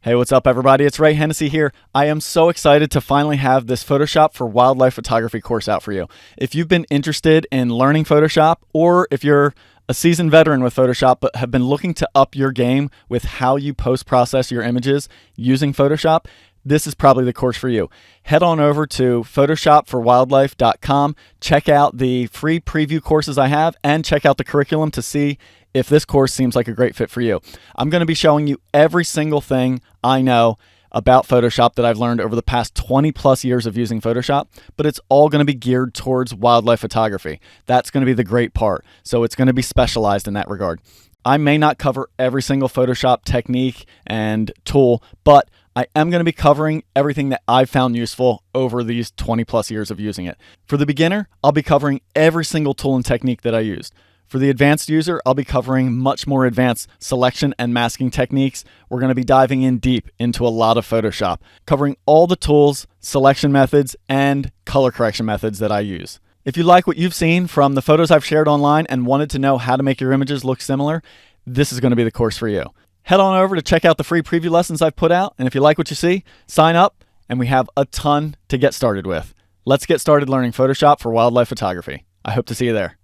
Hey, what's up, everybody? It's Ray Hennessy here. I am so excited to finally have this Photoshop for Wildlife Photography course out for you. If you've been interested in learning Photoshop, or if you're a seasoned veteran with Photoshop but have been looking to up your game with how you post-process your images using Photoshop, this is probably the course for you. Head on over to photoshopforwildlife.com, check out the free preview courses I have, and check out the curriculum to see if this course seems like a great fit for you. I'm going to be showing you every single thing I know about Photoshop that I've learned over the past 20 plus years of using Photoshop, but it's all going to be geared towards wildlife photography. That's going to be the great part. So it's going to be specialized in that regard. I may not cover every single Photoshop technique and tool, but I am going to be covering everything that I've found useful over these 20 plus years of using it. For the beginner, I'll be covering every single tool and technique that I used. For the advanced user, I'll be covering much more advanced selection and masking techniques. We're going to be diving in deep into a lot of Photoshop, covering all the tools, selection methods, and color correction methods that I use. If you like what you've seen from the photos I've shared online and wanted to know how to make your images look similar, this is going to be the course for you. Head on over to check out the free preview lessons I've put out, and if you like what you see, sign up, and we have a ton to get started with. Let's get started learning Photoshop for wildlife photography. I hope to see you there.